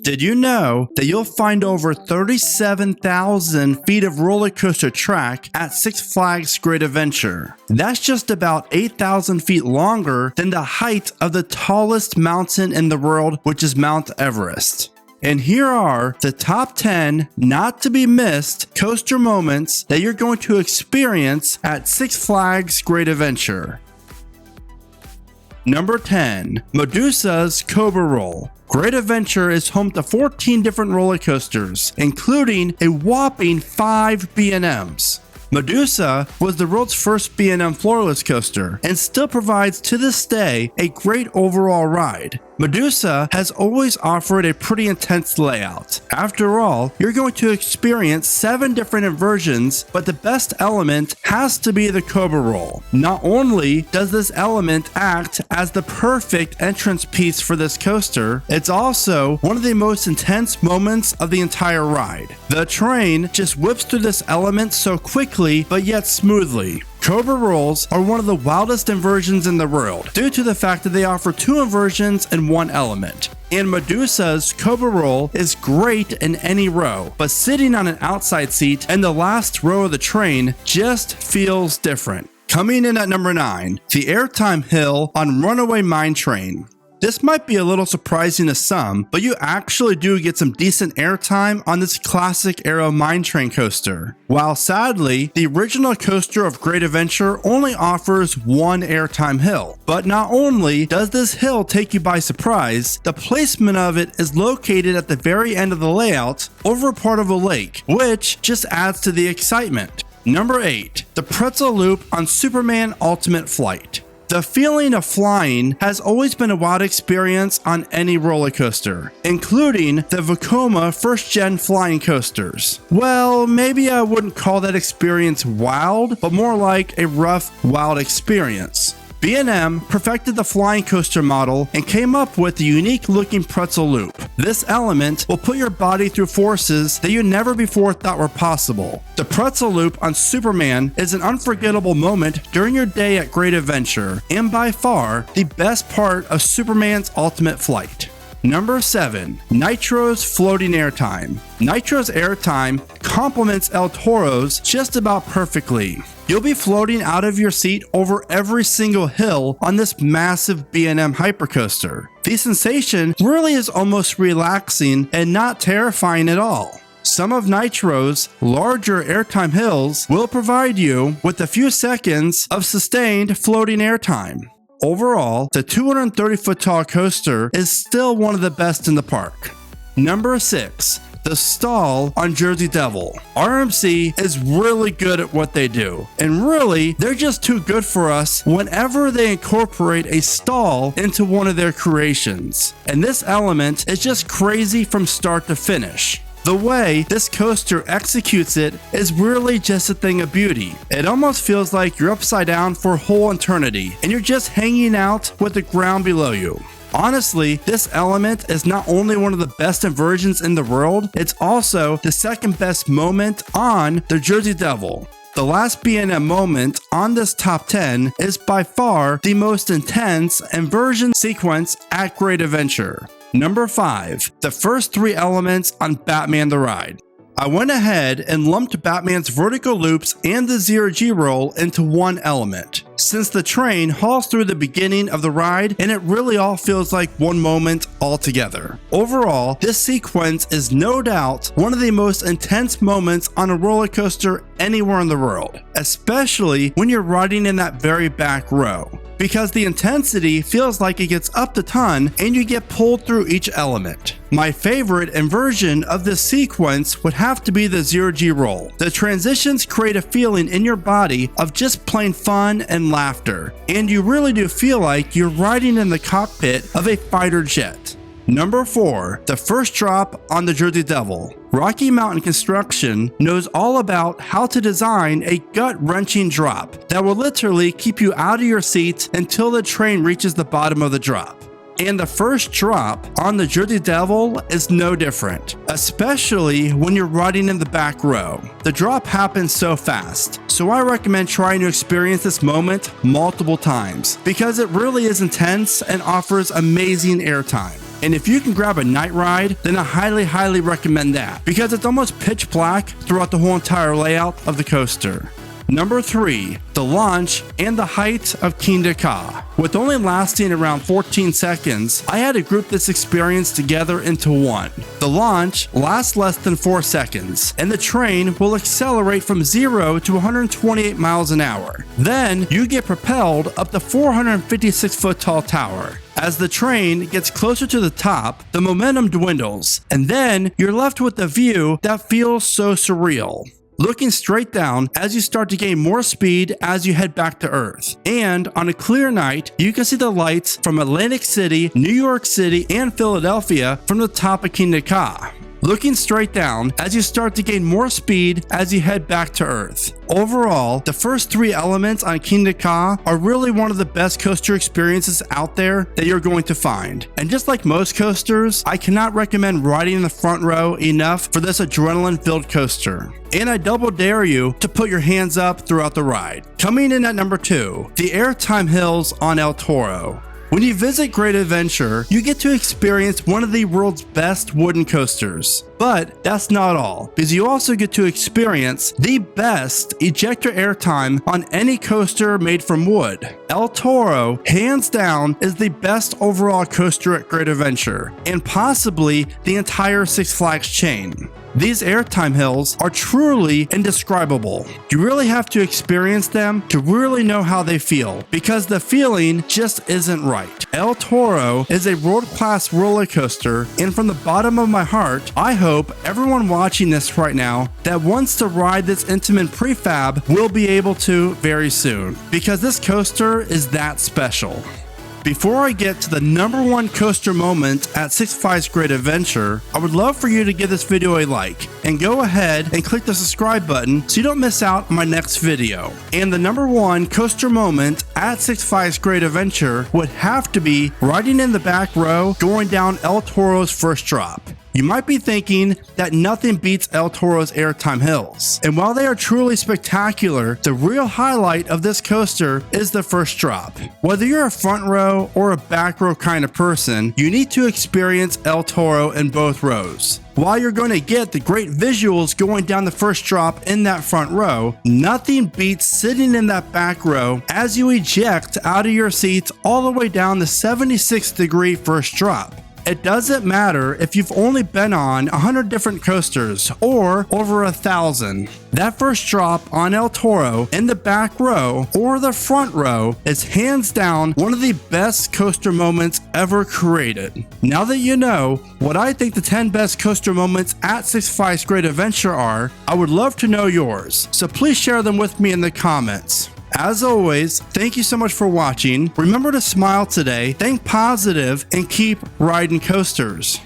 Did you know that you'll find over 37,000 feet of roller coaster track at Six Flags Great Adventure? That's just about 8,000 feet longer than the height of the tallest mountain in the world, which is Mount Everest. And here are the top 10 not to be missed coaster moments that you're going to experience at Six Flags Great Adventure. Number 10. MEDUSA'S Cobra Roll. Great Adventure is home to 14 different roller coasters, including a whopping 5 B&Ms. Medusa was the world's first B&M floorless coaster and still provides to this day a great overall ride. Medusa has always offered a pretty intense layout. After all, you're going to experience 7 different inversions, but the best element has to be the Cobra Roll. Not only does this element act as the perfect entrance piece for this coaster, it's also one of the most intense moments of the entire ride. The train just whips through this element so quickly, but yet smoothly. Cobra Rolls are one of the wildest inversions in the world due to the fact that they offer 2 inversions and 1 element. And Medusa's Cobra Roll is great in any row, but sitting on an outside seat in the last row of the train just feels different. Coming in at number 9, the AIRTIME Hill on Runaway Mine Train. This might be a little surprising to some, but you actually do get some decent airtime on this classic era mine train coaster. While sadly, the original coaster of Great Adventure only offers 1 airtime hill. But not only does this hill take you by surprise, the placement of it is located at the very end of the layout over a part of a lake, which just adds to the excitement. Number 8, the Pretzel Loop on Superman Ultimate Flight. The feeling of flying has always been a wild experience on any roller coaster, including the Vekoma first-gen flying coasters. Well, maybe I wouldn't call that experience wild, but more like a rough, wild experience. B&M perfected the flying coaster model and came up with the unique looking pretzel loop. This element will put your body through forces that you never before thought were possible. The pretzel loop on Superman is an unforgettable moment during your day at Great Adventure, and by far the best part of Superman's ultimate flight. Number 7, NITRO'S Floating Airtime. NITRO'S airtime complements El Toro's just about perfectly. You'll be floating out of your seat over every single hill on this massive B&M hypercoaster. The sensation really is almost relaxing and not terrifying at all. Some of NITRO'S larger airtime hills will provide you with a few seconds of sustained floating airtime. Overall, the 230-foot tall coaster is still one of the best in the park. Number 6, the stall on Jersey Devil. RMC is really good at what they do, and really, they're just too good for us whenever they incorporate a stall into one of their creations. And this element is just crazy from start to finish. The way this coaster executes it is really just a thing of beauty. It almost feels like you're upside down for a whole eternity, and you're just hanging out with the ground below you. Honestly, this element is not only one of the best inversions in the world, it's also the second best moment on the Jersey Devil. The last B&M moment on this top 10 is by far the most intense inversion sequence at Great Adventure. Number 5, the first 3 elements on Batman the Ride. I went ahead and lumped Batman's vertical loops and the 0G roll into one element, since the train hauls through the beginning of the ride and it really all feels like one moment altogether. Overall, this sequence is no doubt one of the most intense moments on a roller coaster anywhere in the world, especially when you're riding in that very back row, because the intensity feels like it gets up a ton and you get pulled through each element. My favorite inversion of this sequence would have to be the 0G roll. The transitions create a feeling in your body of just plain fun and laughter, and you really do feel like you're riding in the cockpit of a fighter jet. Number 4, the first drop on the Jersey Devil. Rocky Mountain Construction knows all about how to design a gut-wrenching drop that will literally keep you out of your seat until the train reaches the bottom of the drop. And the first drop on the Jersey Devil is no different, especially when you're riding in the back row. The drop happens so fast, so I recommend trying to experience this moment multiple times because it really is intense and offers amazing airtime. And if you can grab a night ride, then I highly recommend that because it's almost pitch black throughout the whole entire layout of the coaster. Number 3, the launch and the height of Kingda Ka. With only lasting around 14 seconds, I had to group this experience together into one. The launch lasts less than 4 seconds, and the train will accelerate from 0 to 128 miles an hour. Then you get propelled up the 456-foot tall tower. As the train gets closer to the top, the momentum dwindles, and then you're left with a view that feels so surreal. Looking straight down as you start to gain more speed as you head back to Earth. And on a clear night, you can see the lights from Atlantic City, New York City, and Philadelphia from the top of Kingda Ka. Looking straight down as you start to gain more speed as you head back to Earth. Overall, the first 3 elements on Kingda Ka are really one of the best coaster experiences out there that you're going to find. And just like most coasters, I cannot recommend riding in the front row enough for this adrenaline-filled coaster. And I double dare you to put your hands up throughout the ride. Coming in at number 2, the AIRTIME Hills on El Toro. When you visit Great Adventure, you get to experience one of the world's best wooden coasters. But that's not all, because you also get to experience the best ejector airtime on any coaster made from wood. El Toro, hands down, is the best overall coaster at Great Adventure, and possibly the entire Six Flags chain. These airtime hills are truly indescribable. You really have to experience them to really know how they feel, because the feeling just isn't right. El Toro is a world-class roller coaster, and from the bottom of my heart, I hope everyone watching this right now that wants to ride this intimate prefab will be able to very soon, because this coaster is that special. Before I get to the number 1 coaster moment at Six Flags Great Adventure, I would love for you to give this video a like and go ahead and click the subscribe button so you don't miss out on my next video. And the number 1 coaster moment at Six Flags Great Adventure would have to be riding in the back row going down El Toro's first drop. You might be thinking that nothing beats El Toro's airtime hills. And while they are truly spectacular, the real highlight of this coaster is the first drop. Whether you're a front row or a back row kind of person, you need to experience El Toro in both rows. While you're going to get the great visuals going down the first drop in that front row, nothing beats sitting in that back row as you eject out of your seats all the way down the 76-degree first drop. It doesn't matter if you've only been on 100 different coasters or over 1,000. That first drop on El Toro in the back row or the front row is hands down one of the best coaster moments ever created. Now that you know what I think the 10 best coaster moments at Six Flags Great Adventure are, I would love to know yours, so please share them with me in the comments. As always, thank you so much for watching. Remember to smile today, think positive, and keep riding coasters.